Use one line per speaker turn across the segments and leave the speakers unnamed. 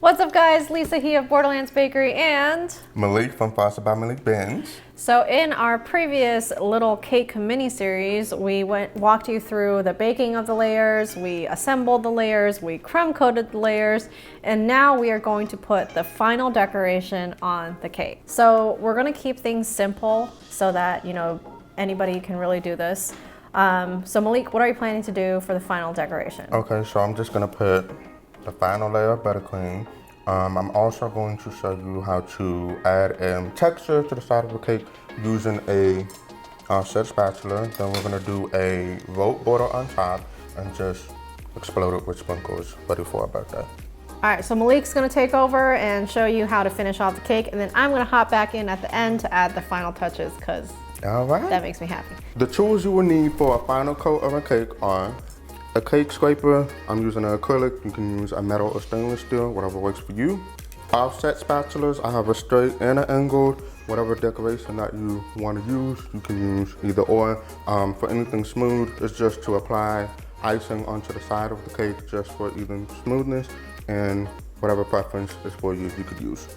What's up guys, Lisa here of Borderlands Bakery and
Malek from Foster by Malek Benz.
So in our previous little cake mini series, we walked you through the baking of the layers, we assembled the layers, we crumb coated the layers, and now we are going to put the final decoration on the cake. So we're gonna keep things simple so that, anybody can really do this. So Malek, what are you planning to do for the final decoration?
Okay, so I'm just gonna put the final layer of buttercream. I'm also going to show you how to add texture to the side of the cake using a set spatula. Then we're gonna do a rope border on top and just explode it with sprinkles ready for our birthday.
All right, so Malek's gonna take over and show you how to finish off the cake, and then I'm gonna hop back in at the end to add the final touches because that makes me happy.
The tools you will need for a final coat of a cake are a cake scraper. I'm using an acrylic. You can use a metal or stainless steel, whatever works for you. Offset spatulas. I have a straight and an angled. Whatever decoration that you want to use, you can use either or. For anything smooth, it's just to apply icing onto the side of the cake just for even smoothness, and whatever preference is for you, you could use.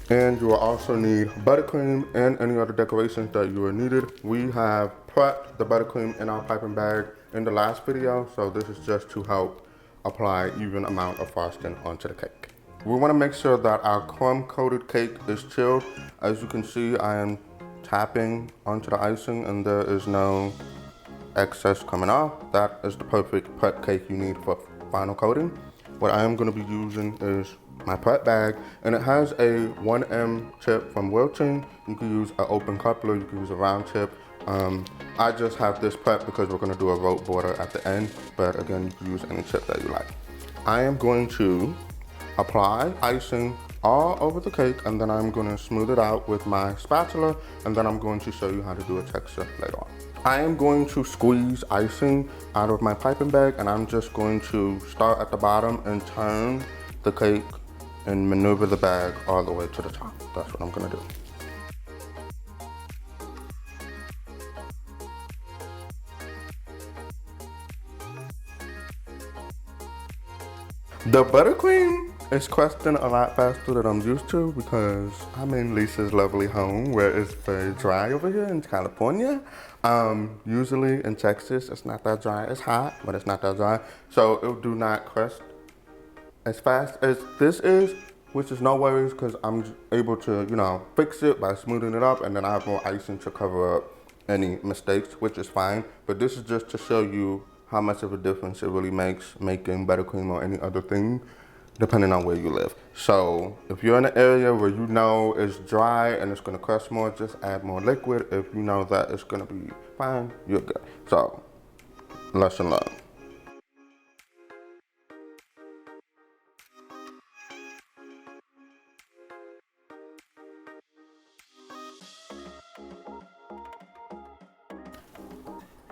And you will also need buttercream and any other decorations that you are needed. We have prepped the buttercream in our piping bag in the last video, so this is just to help apply even amount of frosting onto the cake. We want to make sure that our crumb coated cake is chilled. As you can see, I am tapping onto the icing and there is no excess coming off. That is the perfect prep cake you need for final coating. What I am going to be using is my prep bag, and it has a 1M tip from Wilton. You can use an open coupler, you can use a round tip. I just have this prep because we're going to do a rope border at the end, but again, you can use any tip that you like. I am going to apply icing all over the cake, and then I'm going to smooth it out with my spatula, and then I'm going to show you how to do a texture later on. I am going to squeeze icing out of my piping bag, and I'm just going to start at the bottom and turn the cake and maneuver the bag all the way to the top. That's what I'm going to do. The buttercream is crusting a lot faster than I'm used to because I'm in Lisa's lovely home where it's very dry over here in California. Usually in Texas, it's not that dry. It's hot, but it's not that dry. So it do not crust as fast as this is, which is no worries because I'm able to, fix it by smoothing it up, and then I have more icing to cover up any mistakes, which is fine. But this is just to show you how much of a difference it really makes making buttercream or any other thing, depending on where you live. So if you're in an area where you know it's dry and it's gonna crust more, just add more liquid. If you know that it's gonna be fine, you're good. So, lesson learned.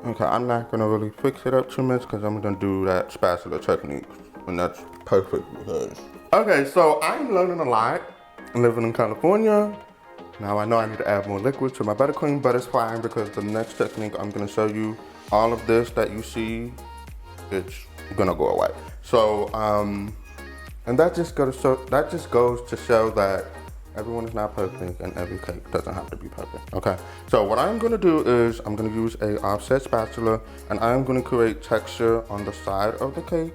Okay, I'm not gonna really fix it up too much because I'm gonna do that spatula technique, and that's perfect because. Okay, so I'm learning a lot living in California. Now I know I need to add more liquid to my buttercream, but it's fine because the next technique I'm gonna show you, all of this that you see, it's gonna go away. So, and that just goes to show that everyone is not perfect and every cake doesn't have to be perfect, okay? So what I'm gonna do is I'm gonna use a offset spatula, and I'm gonna create texture on the side of the cake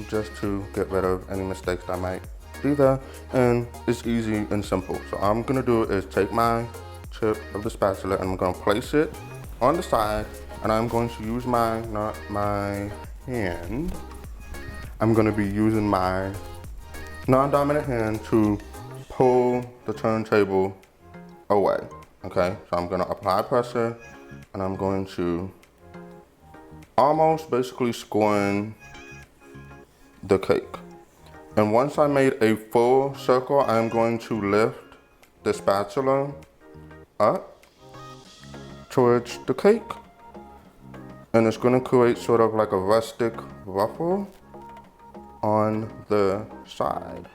just to get rid of any mistakes that might be there. And it's easy and simple. So all I'm gonna do is take my tip of the spatula and I'm gonna place it on the side, and I'm going to use not my hand. I'm gonna be using my non-dominant hand to pull the turntable away, okay? So I'm gonna apply pressure, and I'm going to almost basically scoring the cake. And once I made a full circle, I'm going to lift the spatula up towards the cake, and it's gonna create sort of like a rustic ruffle on the side.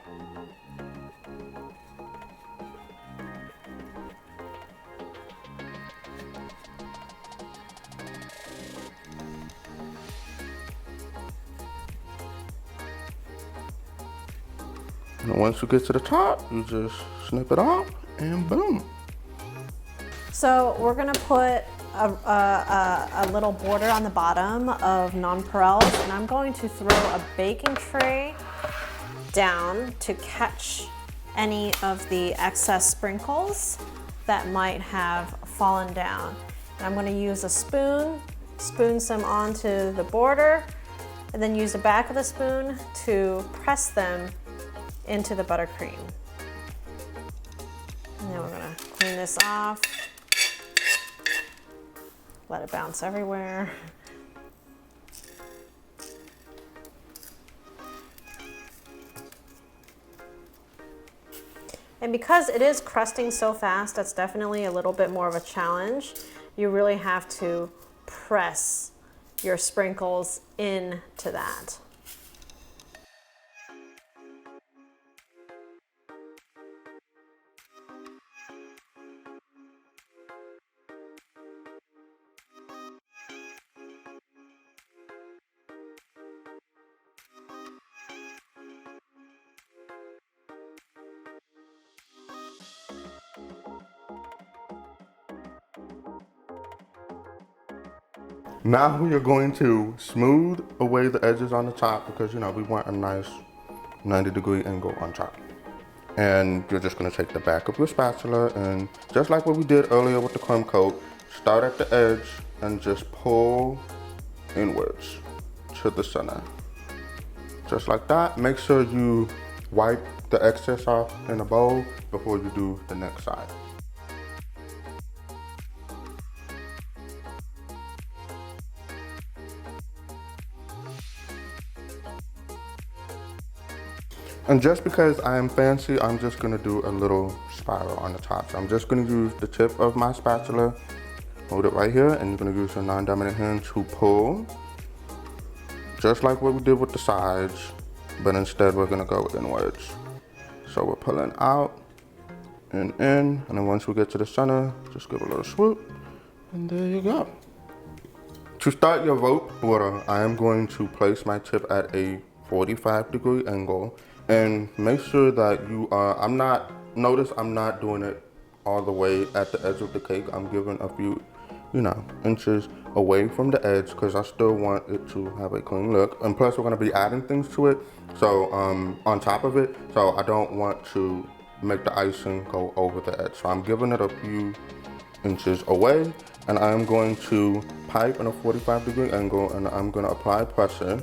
And once you get to the top, you just snip it off and boom.
So we're gonna put a little border on the bottom of nonpareils, and I'm going to throw a baking tray down to catch any of the excess sprinkles that might have fallen down. And I'm gonna use a spoon some onto the border, and then use the back of the spoon to press them into the buttercream. And then we're gonna clean this off. Let it bounce everywhere. And because it is crusting so fast, that's definitely a little bit more of a challenge. You really have to press your sprinkles into that.
Now we are going to smooth away the edges on the top because, you know, we want a nice 90-degree angle on top. And you're just gonna take the back of your spatula and just like what we did earlier with the crumb coat, start at the edge and just pull inwards to the center. Just like that. Make sure you wipe the excess off in a bowl before you do the next side. And just because I am fancy, I'm just gonna do a little spiral on the top. So I'm just gonna use the tip of my spatula, hold it right here, and you're gonna use your non-dominant hand to pull, just like what we did with the sides, but instead we're gonna go inwards. So we're pulling out and in, and then once we get to the center, just give a little swoop, and there you go. To start your rope water, I am going to place my tip at a 45-degree angle. And make sure that you are, notice I'm not doing it all the way at the edge of the cake. I'm giving a few, you know, inches away from the edge because I still want it to have a clean look. And plus we're gonna be adding things to it, so on top of it. So I don't want to make the icing go over the edge. So I'm giving it a few inches away, and I'm going to pipe in a 45-degree angle, and I'm gonna apply pressure.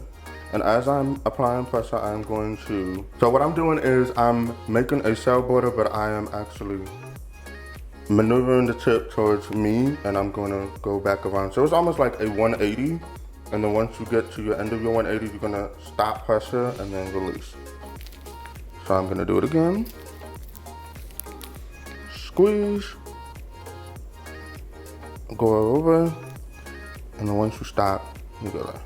And as I'm applying pressure, I'm going to, so what I'm doing is I'm making a cell border, but I am actually maneuvering the tip towards me, and I'm gonna go back around. So it's almost like a 180. And then once you get to your end of your 180, you're gonna stop pressure and then release. So I'm gonna do it again. Squeeze. Go over. And then once you stop, you go there.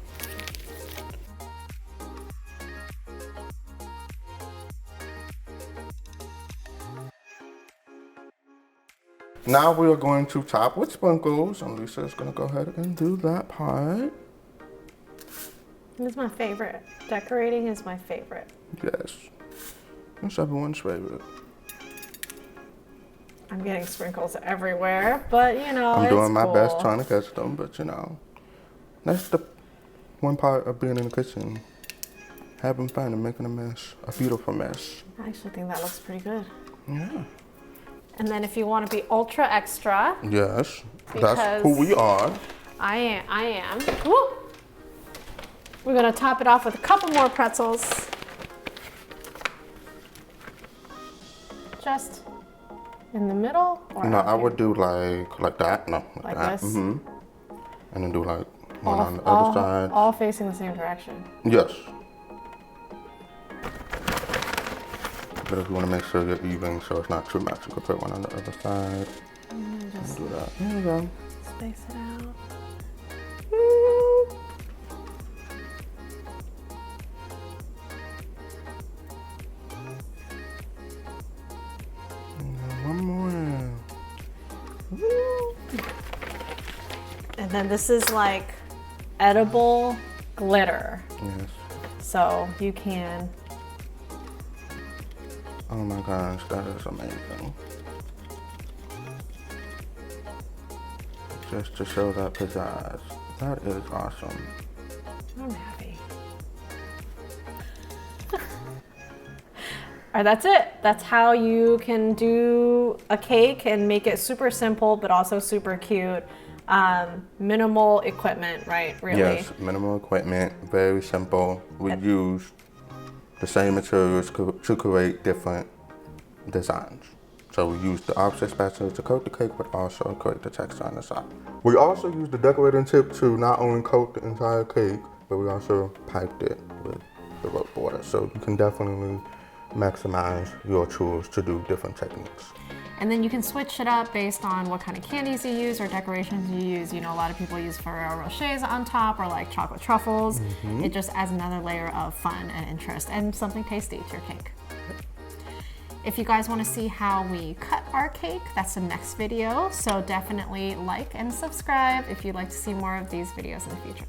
Now we are going to top with sprinkles, and Lisa is going to go ahead and do that part.
This is my favorite. Decorating is my favorite.
Yes, it's everyone's favorite.
I'm getting sprinkles everywhere, but you know,
I'm doing my
cool.
best trying to catch them, but you know, that's the one part of being in the kitchen. Having fun and making a mess, a beautiful mess.
I actually think that looks pretty good.
Yeah.
And then if you want to be ultra extra.
Yes, that's who we are.
I am. Woo! We're gonna top it off with a couple more pretzels. Just in the middle? Or
no, I would do like that. No,
like
that.
this?
Mm-hmm. And then do like one on the other side.
All facing the same direction.
Yes. But if you want to make sure you're even so it's not too much, you can put one on the other side.
And just
do that. There you go.
space it out.
One more.
And then this is like edible glitter.
Yes.
So you can
Oh my gosh, that is amazing. Just to show that pizzazz. That is awesome.
I'm happy. All right, that's it. That's how you can do a cake and make it super simple, but also super cute. Minimal equipment, right? Really?
Yes, minimal equipment, very simple. We use the same materials to create different designs. So we use the offset spatula to coat the cake, but also create the texture on the side. We also use the decorating tip to not only coat the entire cake, but we also piped it with the rope water. So you can definitely maximize your tools to do different techniques.
And then you can switch it up based on what kind of candies you use or decorations you use. You know, a lot of people use Ferrero Rochers on top or like chocolate truffles. It just adds another layer of fun and interest and something tasty to your cake. If you guys want to see how we cut our cake, that's the next video. So definitely like and subscribe if you'd like to see more of these videos in the future.